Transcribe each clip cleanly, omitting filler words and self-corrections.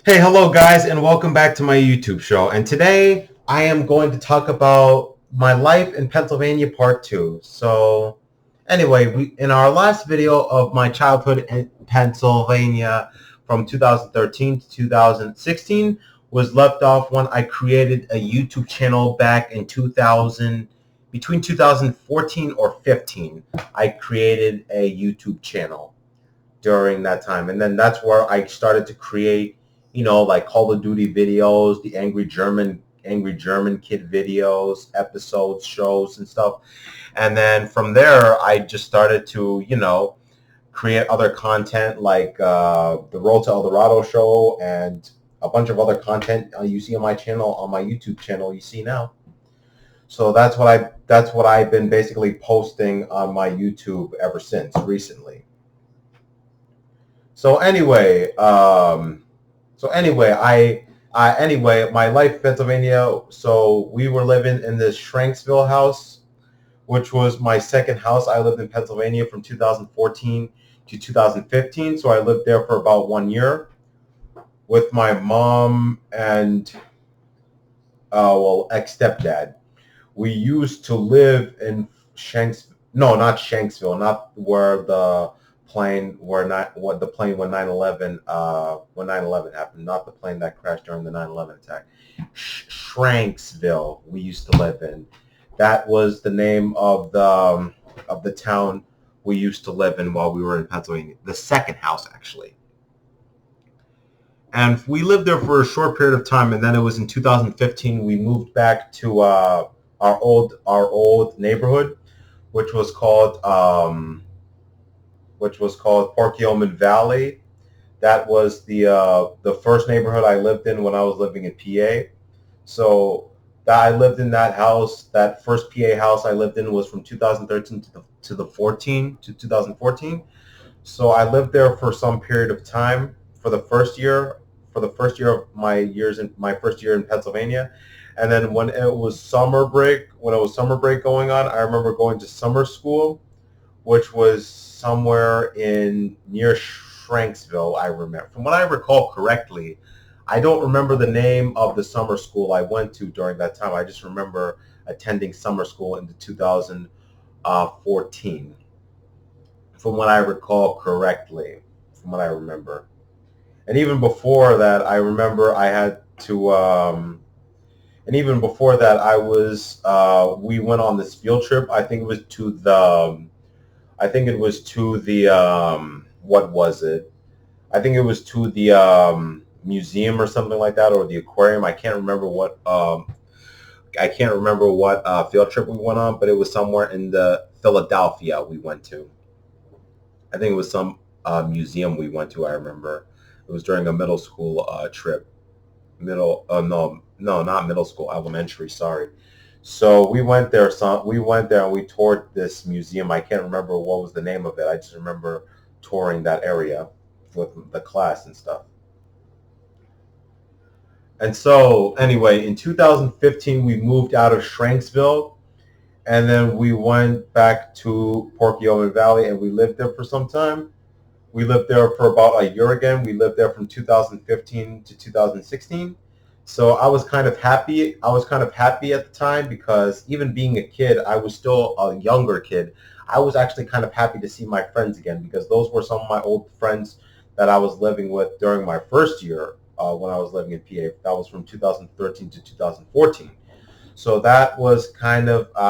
Hey, hello guys, and welcome back to my YouTube show. And today I am going to talk about my life in Pennsylvania Part 2. So, anyway, in our last video of my childhood in Pennsylvania from 2013 to 2016 was left off when I created a YouTube channel back in 2000, between 2014 or 15. I created a YouTube channel during that time. And then that's where I started to create, like Call of Duty videos, the Angry German Kid videos, episodes, shows and stuff. And then from there, I just started to, create other content like the Road to El Dorado show and a bunch of other content you see on my channel, on my YouTube channel you see now. So that's what I've been basically posting on my YouTube ever since recently. So anyway, my life in Pennsylvania. So we were living in this Shranksville house, which was my second house. I lived in Pennsylvania from 2014 to 2015. So I lived there for about 1 year with my mom and ex-stepdad. We used to live in Shanks. No, not Shanksville. Not where the plane where not what the plane when 9/11 when 9/11 happened. Not the plane that crashed during the 9/11 attack. Shranksville. We used to live in. That was the name of the town we used to live in while we were in Pennsylvania. The second house, actually. And we lived there for a short period of time, and then it was in 2015 we moved back to our old neighborhood, which was called Porcupine Valley. That was the first neighborhood I lived in when I was living in PA. So that I lived in that house. That first PA house I lived in was from 2013 to 2014. So I lived there for some period of time for the first year of my first year in Pennsylvania. And then when it was summer break going on, I remember going to summer school, which was somewhere in near Shranksville. I remember, from what I recall correctly, I don't remember the name of the summer school I went to during that time. I just remember attending summer school in the 2014, from what I recall correctly, from what I remember. And even before that, I remember I had to. And even before that, we went on this field trip. I think it was to the. I think it was to the. What was it? I think it was to the museum or something like that, or the aquarium. I can't remember what field trip we went on, but it was somewhere in the Philadelphia we went to. I think it was some museum we went to. I remember it was during a middle school trip. No, no, not middle school, elementary. Sorry. So we went there. We went there and we toured this museum. I can't remember what was the name of it. I just remember touring that area with the class and stuff. And so anyway, in 2015, we moved out of Shranksville, and then we went back to Porcupine Valley, and we lived there for some time. We lived there for about a year again. We lived there from 2015 to 2016. So I was kind of happy. I was kind of happy at the time because even being a kid, I was still a younger kid. I was actually kind of happy to see my friends again because those were some of my old friends that I was living with during my first year when I was living in PA. That was from 2013 to 2014. So that was I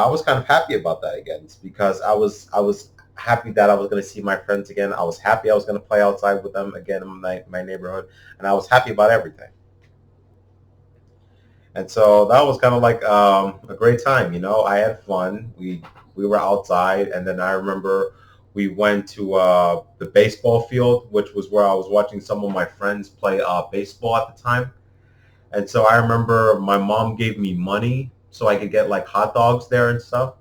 was kind of happy about that again because I was happy that I was going to see my friends again. I was happy I was going to play outside with them again in my neighborhood, and I was happy about everything. And so that was kind of like a great time. I had fun. We were outside, and then I remember we went to the baseball field, which was where I was watching some of my friends play baseball at the time. And so I remember my mom gave me money so I could get like hot dogs there and stuff.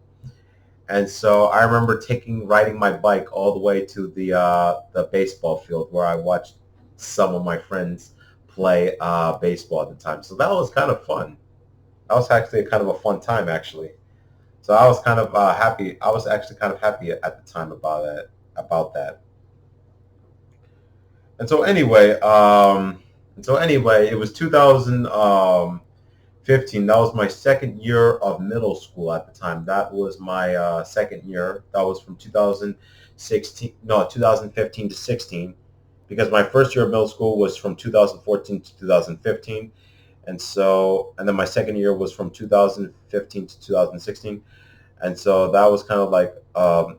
And so I remember riding my bike all the way to the baseball field where I watched some of my friends play baseball at the time. So that was kind of fun. That was actually kind of a fun time, actually. So I was kind of happy. I was actually kind of happy at the time about that. And so anyway, And so anyway, it was 2015. That was my second year of middle school at the time. That was my second year. That was from 2016, no, 2015 to 16, because my first year of middle school was from 2014 to 2015. And then my second year was from 2015 to 2016. And so that was kind of like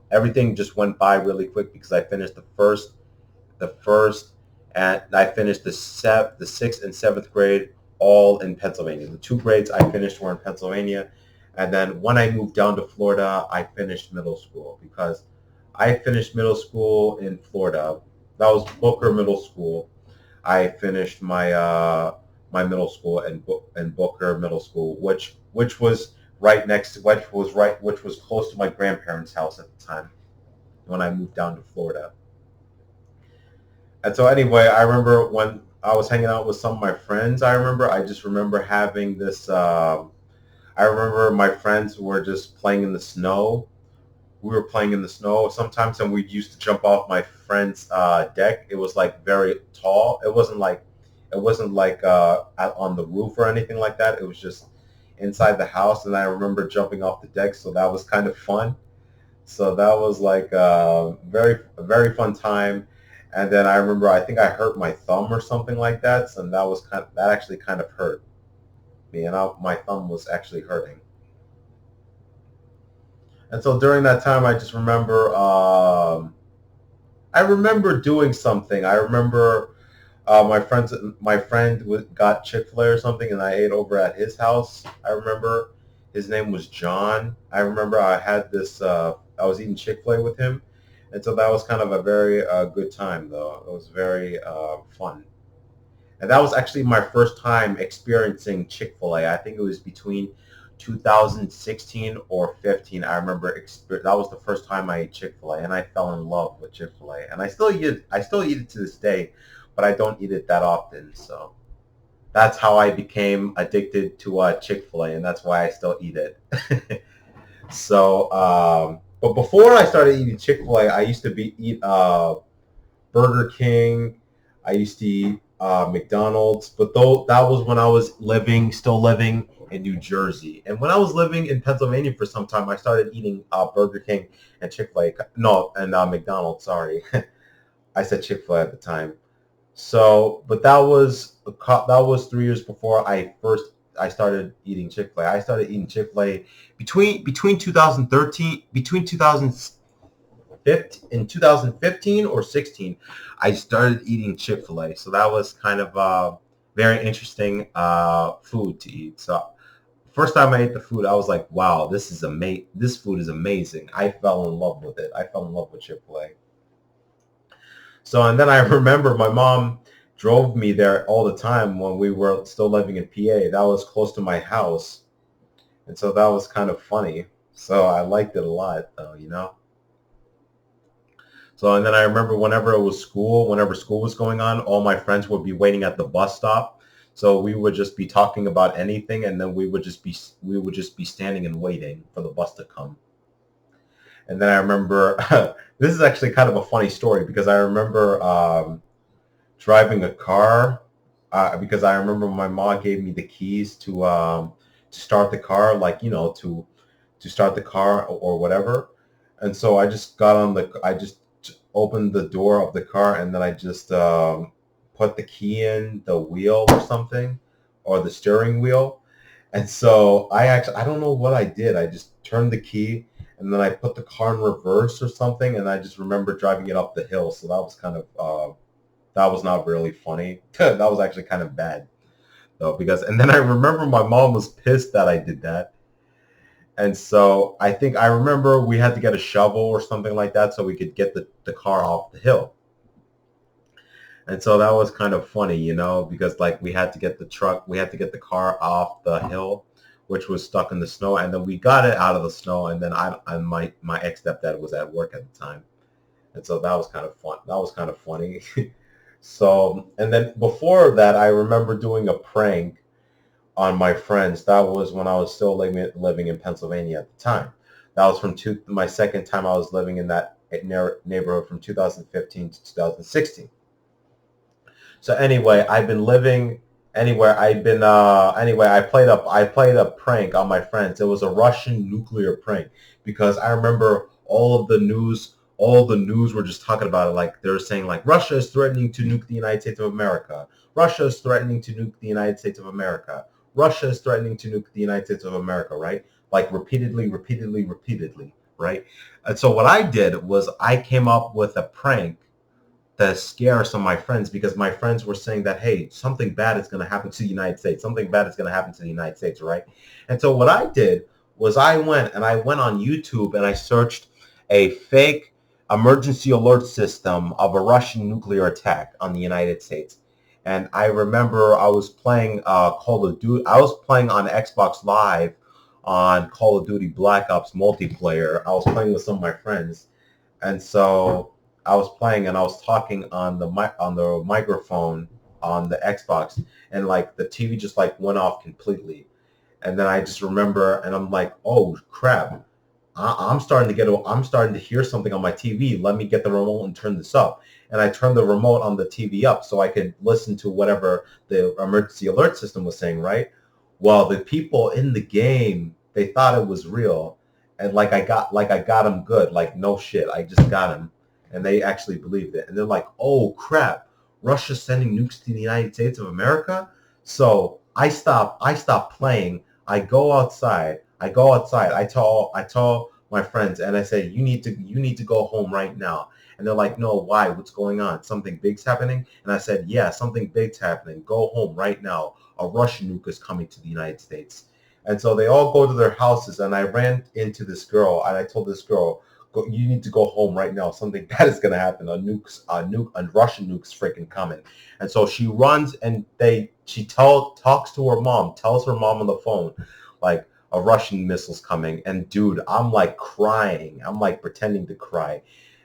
everything just went by really quick because I finished the first, and I finished the sixth and seventh grade all in Pennsylvania. The two grades I finished were in Pennsylvania, and then when I moved down to Florida, I finished middle school because I finished middle school in Florida. That was Booker Middle School. I finished my middle school in Booker Middle School, which was right next to which was close to my grandparents' house at the time when I moved down to Florida. And so anyway, I remember when I was hanging out with some of my friends. I just remember having this. I remember my friends were just playing in the snow. We were playing in the snow sometimes, and we used to jump off my friend's deck. It was like very tall. It wasn't like on the roof or anything like that. It was just inside the house, and I remember jumping off the deck. So that was kind of fun. So that was like a very fun time. And then I remember I think I hurt my thumb or something like that, so that actually kind of hurt me, and my thumb was actually hurting. And so during that time, I remember doing something. I remember my friend got Chick-fil-A or something, and I ate over at his house. I remember his name was John. I remember I had this. I was eating Chick-fil-A with him, and so that was kind of a very good time, though. It was very fun, and that was actually my first time experiencing Chick-fil-A. I think it was between 2016 or 15. I remember that was the first time I ate Chick-fil-A, and I fell in love with Chick-fil-A, and I still eat it. I still eat it to this day, but I don't eat it that often. So that's how I became addicted to Chick-fil-A, and that's why I still eat it. So, but before I started eating Chick-fil-A, I used to eat Burger King. I used to eat McDonald's, but though that was when I was still living in New Jersey. And when I was living in Pennsylvania for some time, I started eating Burger King and Chick-fil-A. No, and McDonald's. Sorry, I said Chick-fil-A at the time. So, but that was 3 years before I started eating Chick-fil-A. I started eating Chick-fil-A between 2013 between 2015 in 2015 or 16. I started eating Chick-fil-A. So that was kind of very interesting food to eat. So first time I ate the food, I was like, wow, this food is amazing. I fell in love with it. I fell in love with Chick-fil-A. So, and then I remember my mom drove me there all the time when we were still living in PA. That was close to my house. And so that was kind of funny. So I liked it a lot, though. So, and then I remember whenever school was going on, all my friends would be waiting at the bus stop. So we would just be talking about anything, and then we would just be standing and waiting for the bus to come. And then I remember, this is actually kind of a funny story because I remember driving a car because I remember my mom gave me the keys to start the car, like to start the car or whatever. And so I just opened the door of the car, and then I just put the key in the wheel or something, or the steering wheel. And so I don't know what I did. I just turned the key, and then I put the car in reverse or something, and I just remember driving it up the hill. So that was not really funny. That was actually kind of bad though, and then I remember my mom was pissed that I did that. And so I remember we had to get a shovel or something like that so we could get the car off the hill. And so that was kind of funny, because like we had to get the car off the hill, which was stuck in the snow, and then we got it out of the snow, and then my ex stepdad was at work at the time, and so that was kind of fun. That was kind of funny. So, and then before that, I remember doing a prank on my friends. That was when I was still living in Pennsylvania at the time. That was my second time I was living in that neighborhood from 2015 to 2016. So anyway, I've been living anywhere. I've been anyway. I played a prank on my friends. It was a Russian nuclear prank because I remember all of the news. All the news were just talking about it. Like they were saying, like Russia is threatening to nuke the United States of America. Russia is threatening to nuke the United States of America. Russia is threatening to nuke the United States of America. Right? Like repeatedly, repeatedly, repeatedly. Right? And so what I did was I came up with a prank to scare some of my friends because my friends were saying that, hey, something bad is going to happen to the United States. Something bad is going to happen to the United States, right? And so what I did was I went on YouTube and I searched a fake emergency alert system of a Russian nuclear attack on the United States. And I remember I was playing Call of Duty. I was playing on Xbox Live on Call of Duty Black Ops multiplayer. I was playing with some of my friends, and so I was playing and I was talking on the microphone on the Xbox, and like the TV just like went off completely. And then I just remember, and I'm like, oh crap, I'm starting to hear something on my TV. Let me get the remote and turn this up. And I turned the remote on the TV up so I could listen to whatever the emergency alert system was saying, right? Well, the people in the game, they thought it was real. And like I got them good. Like no shit, I just got them. And they actually believed it. And they're like, "Oh crap. Russia's sending nukes to the United States of America?" So, I stop playing. I go outside. I tell my friends and I say, you need to go home right now. And they're like, no, why? What's going on? Something big's happening? And I said, yeah, something big's happening. Go home right now. A Russian nuke is coming to the United States. And so they all go to their houses and I ran into this girl and I told this girl, you need to go home right now. Something bad is gonna happen. A Russian nuke's freaking coming. And so she runs and talks to her mom, tells her mom on the phone, like a Russian missile's coming. And dude, I'm like crying. I'm like pretending to cry.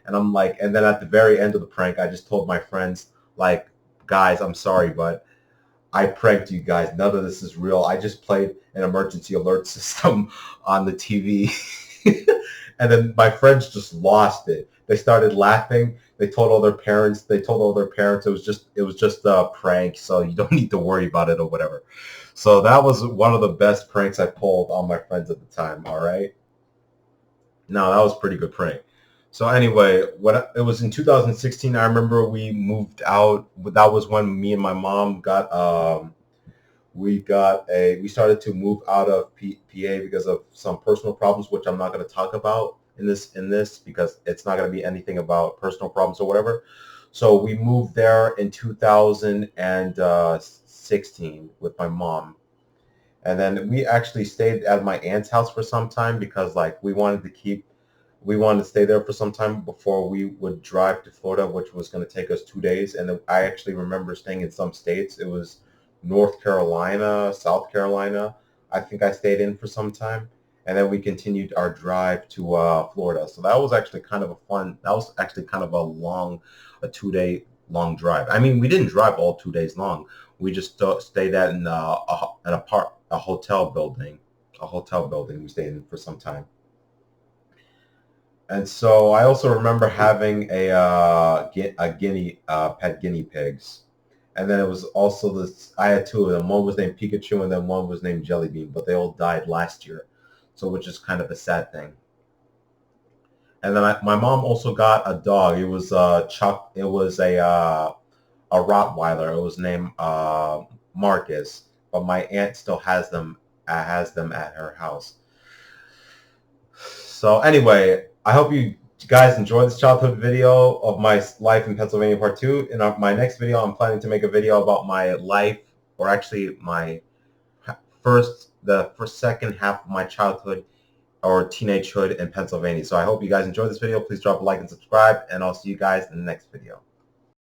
And I'm like, and then at the very end of the prank, I just told my friends, like, guys, I'm sorry, but I pranked you guys. None of this is real. I just played an emergency alert system on the TV. And then my friends just lost it. They started laughing. They told all their parents. It was just a prank, so you don't need to worry about it or whatever. So that was one of the best pranks I pulled on my friends at the time. All right. No, that was a pretty good prank. So anyway, it was in 2016. I remember we moved out. That was when me and my mom got we started to move out of PA because of some personal problems, which I'm not going to talk about in this because it's not going to be anything about personal problems or whatever. So we moved there in 2016 with my mom, and then we actually stayed at my aunt's house for some time because like we wanted to stay there for some time before we would drive to Florida, which was going to take us 2 days. And then I actually remember staying in some states. It was North Carolina, South Carolina. I think I stayed in for some time. And then we continued our drive to Florida. So that was actually kind of a 2 day long drive. I mean, we didn't drive all 2 days long. We just stayed in a hotel building. A hotel building we stayed in for some time. And so I also remember having a pet guinea pigs, and then it was also this. I had two of them. One was named Pikachu, and then one was named Jellybean. But they all died last year, so which is kind of a sad thing. And then my mom also got a dog. It was Chuck. It was a Rottweiler. It was named Marcus. But my aunt still has them at her house. So anyway, I hope you guys enjoyed this childhood video of my life in Pennsylvania part 2. In my next video, I'm planning to make a video about my life, or actually my second half of my childhood or teenagehood in Pennsylvania. So I hope you guys enjoyed this video. Please drop a like and subscribe, and I'll see you guys in the next video.